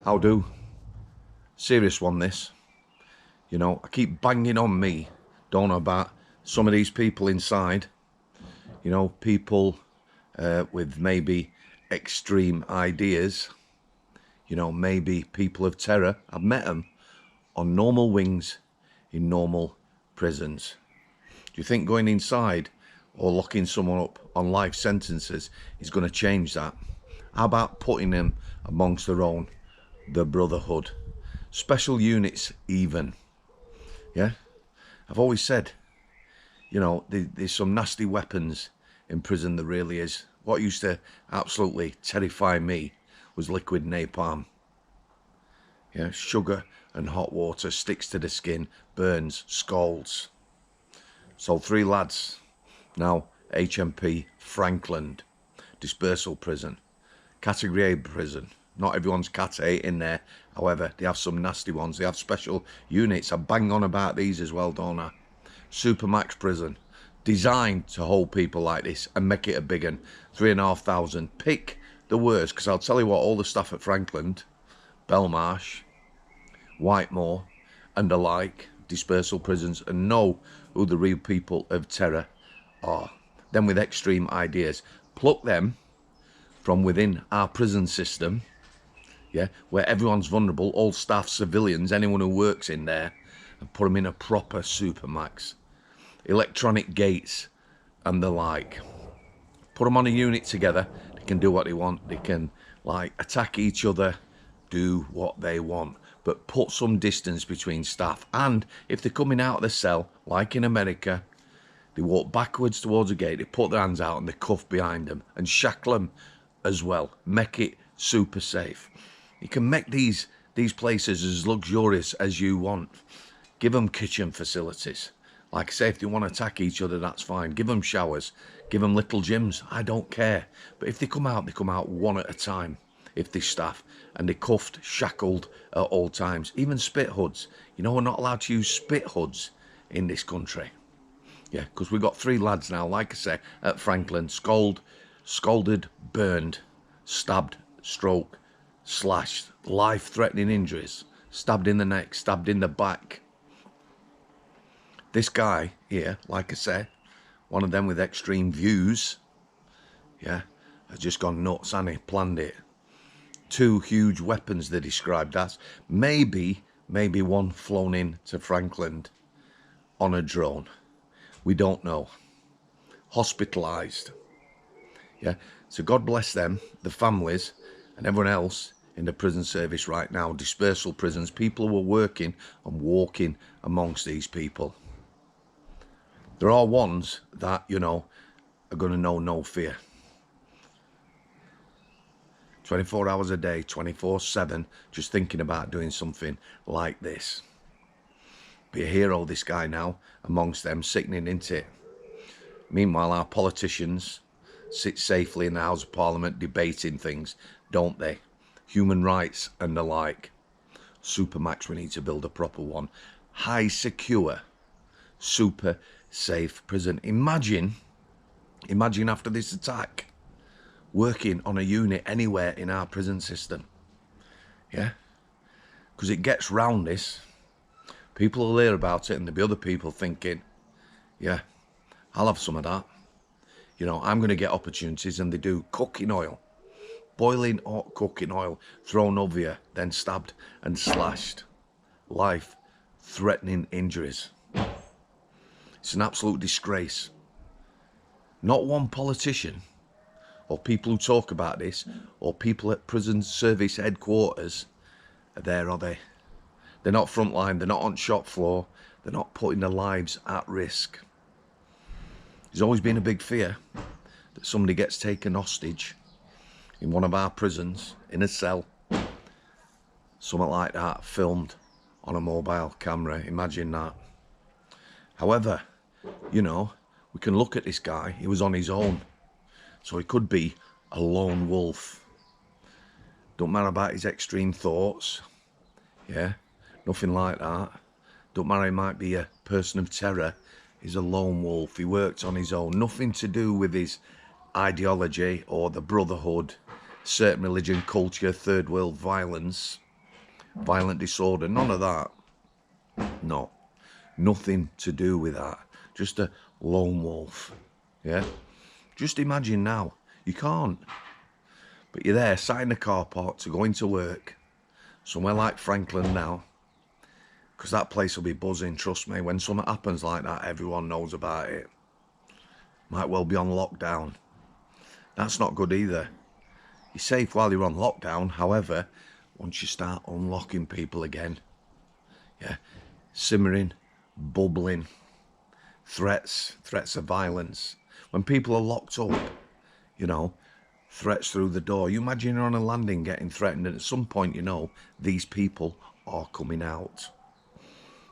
How do? Serious one, this. You know, I keep banging on me, don't I, about some of these people inside. You know, people with maybe extreme ideas. You know, maybe people of terror. I've met them on normal wings in normal prisons. Do you think going inside or locking someone up on life sentences is going to change that? How about putting them amongst their own, the brotherhood? Special units even. Yeah? I've always said, you know, there's some nasty weapons in prison, there really is. What used to absolutely terrify me was liquid napalm. Yeah, sugar and hot water, sticks to the skin, burns, scalds. So 3 lads, now HMP Frankland, dispersal prison, category A prison. Not everyone's cat A in there, however, they have some nasty ones. They have special units. I bang on about these as well, don't I? Supermax prison, designed to hold people like this and make it a big one. 3,500. Pick the worst, because I'll tell you what, all the staff at Frankland, Belmarsh, Whitemore, and the like, dispersal prisons, and know who the real people of terror are. Them with extreme ideas. Pluck them from within our prison system, yeah, where everyone's vulnerable, all staff, civilians, anyone who works in there, and put them in a proper supermax. Electronic gates and the like. Put them on a unit together, they can do what they want, they can like attack each other, do what they want, but put some distance between staff. And if they're coming out of the cell, like in America, they walk backwards towards a gate, they put their hands out and they cuff behind them and shackle them as well. Make it super safe. You can make these places as luxurious as you want. Give them kitchen facilities. Like I say, if they want to attack each other, that's fine. Give them showers. Give them little gyms. I don't care. But if they come out one at a time. If they staff. And they're cuffed, shackled at all times. Even spit hoods. You know, we're not allowed to use spit hoods in this country. Yeah, because we've got 3 lads now, like I say, at Franklin. Scalded, burned, stabbed, stroke, slashed, life-threatening injuries. Stabbed in the neck, stabbed in the back. This guy here, like I say, one of them with extreme views, yeah, has just gone nuts, and he planned it. 2 huge weapons they described as. Maybe one flown in to Frankland on a drone. We don't know. Hospitalised. Yeah, so God bless them, the families, and everyone else in the prison service right now. Dispersal prisons, people who are working and walking amongst these people. There are ones that, you know, are going to know no fear. 24 hours a day, 24/7, just thinking about doing something like this. Be a hero, this guy now, amongst them, sickening, isn't it? Meanwhile, our politicians sit safely in the House of Parliament debating things, don't they? Human rights and the like. Supermax, we need to build a proper one. High secure, super safe prison. Imagine after this attack, working on a unit anywhere in our prison system. Yeah? Because it gets round this. People will hear about it and there'll be other people thinking, yeah, I'll have some of that. You know, I'm going to get opportunities, and they do. Cooking oil. Boiling hot cooking oil thrown over you, then stabbed and slashed. Life-threatening injuries. It's an absolute disgrace. Not one politician, or people who talk about this, or people at prison service headquarters are there, are they? They're not frontline, they're not on shop floor, they're not putting their lives at risk. There's always been a big fear that somebody gets taken hostage in one of our prisons, in a cell, something like that, filmed on a mobile camera. Imagine that. However, you know, we can look at this guy, he was on his own, so he could be a lone wolf. Don't matter about his extreme thoughts, yeah, nothing like that. Don't matter, he might be a person of terror, he's a lone wolf, he worked on his own. Nothing to do with his ideology or the brotherhood, certain religion, culture, third world violence. violent disorder, none of that. No, nothing to do with that. Just a lone wolf, yeah? Just imagine now, you can't. But you're there, sat in the car park to go into work, somewhere like Franklin now, because that place will be buzzing, trust me. When something happens like that, everyone knows about it. Might well be on lockdown. That's not good either. You're safe while you're on lockdown, however, once you start unlocking people again, yeah, simmering, bubbling, threats of violence. When people are locked up, you know, threats through the door. You imagine you're on a landing getting threatened, and at some point, you know, these people are coming out.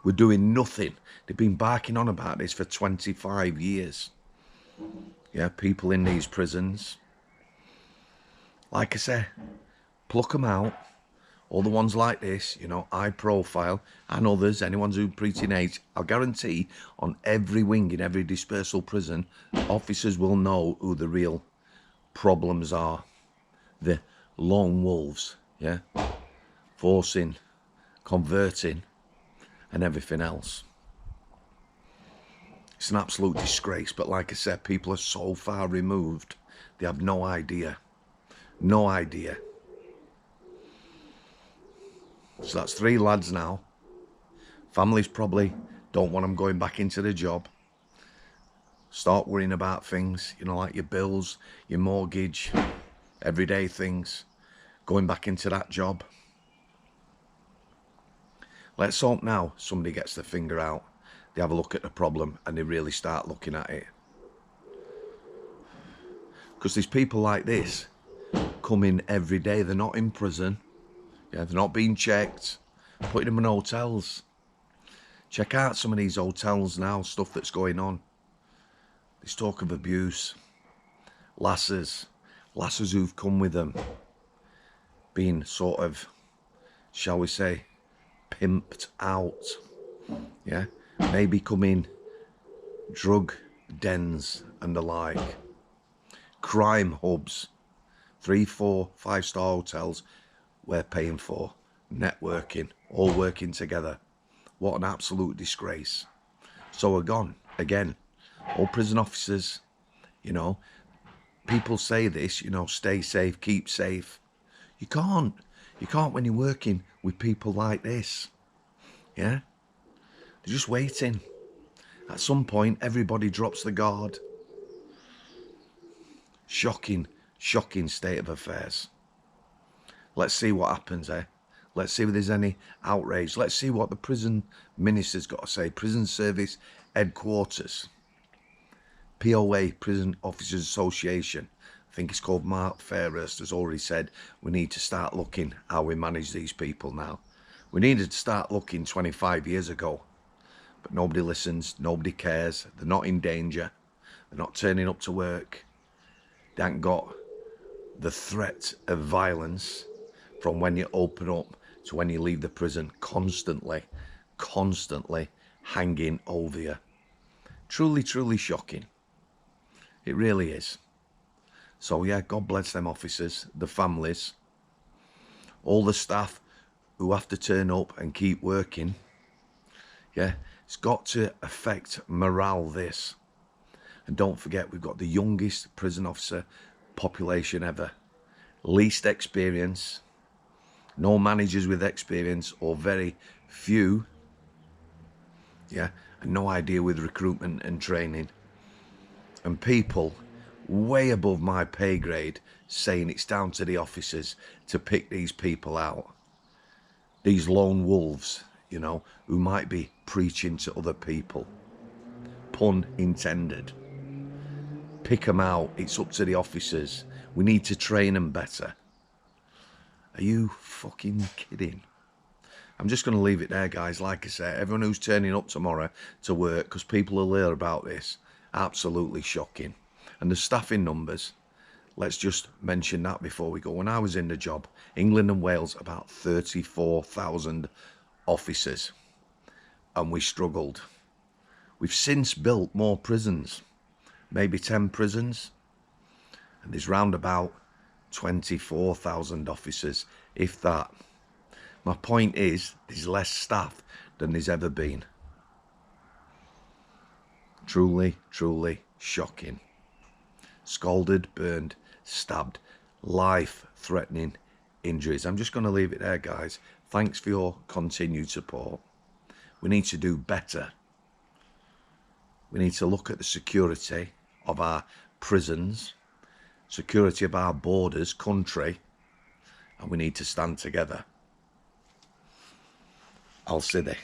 We're doing nothing. They've been barking on about this for 25 years. Yeah, people in these prisons. Like I say, pluck them out. All the ones like this, you know, high profile, and others, anyone who's preaching hate, I'll guarantee on every wing in every dispersal prison, officers will know who the real problems are. The lone wolves, yeah? Forcing, converting, and everything else. It's an absolute disgrace, but like I said, people are so far removed, they have no idea. No idea. So that's 3 lads now. Families probably don't want them going back into the job. Start worrying about things, you know, like your bills, your mortgage, everyday things, going back into that job. Let's hope now somebody gets their finger out, they have a look at the problem and they really start looking at it. Because there's people like this come in every day. They're not in prison. Yeah, they're not being checked. Putting them in hotels. Check out some of these hotels now, stuff that's going on. There's talk of abuse. Lasses who've come with them, being sort of, shall we say, pimped out. Yeah, maybe come in drug dens and the like. Crime hubs. 3, 4, 5-star hotels we're paying for, networking, all working together. What an absolute disgrace. So we're gone again. All prison officers, you know, people say this, you know, stay safe, keep safe. You can't when you're working with people like this. Yeah, they're just waiting. At some point, everybody drops the guard. Shocking state of affairs. Let's see what happens, eh? Let's see if there's any outrage. Let's see what the prison minister's got to say. Prison Service Headquarters. POA, Prison Officers Association. I think it's called Mark Fairhurst has already said we need to start looking how we manage these people now. We needed to start looking 25 years ago. But nobody listens. Nobody cares. They're not in danger. They're not turning up to work. They haven't got the threat of violence from when you open up to when you leave the prison, constantly hanging over you. Truly shocking. It really is. So yeah, God bless them officers, the families, all the staff who have to turn up and keep working. Yeah, it's got to affect morale, this. And don't forget, we've got the youngest prison officer population ever. Least experience. No managers with experience, or very few. Yeah, and no idea with recruitment and training. And people way above my pay grade saying it's down to the officers to pick these people out. These lone wolves, you know, who might be preaching to other people. Pun intended. Pick them out. It's up to the officers. We need to train them better. Are you fucking kidding? I'm just going to leave it there, guys. Like I said, everyone who's turning up tomorrow to work, because people will hear about this, absolutely shocking. And the staffing numbers, let's just mention that before we go. When I was in the job, England and Wales, about 34,000 officers. And we struggled. We've since built more prisons. Maybe 10 prisons. And there's round about 24,000 officers, if that. My point is, there's less staff than there's ever been. Truly, truly shocking. Scalded, burned, stabbed, life-threatening injuries. I'm just going to leave it there, guys. Thanks for your continued support. We need to do better. We need to look at the security of our prisons, security of our borders, country, and we need to stand together. I'll see thee.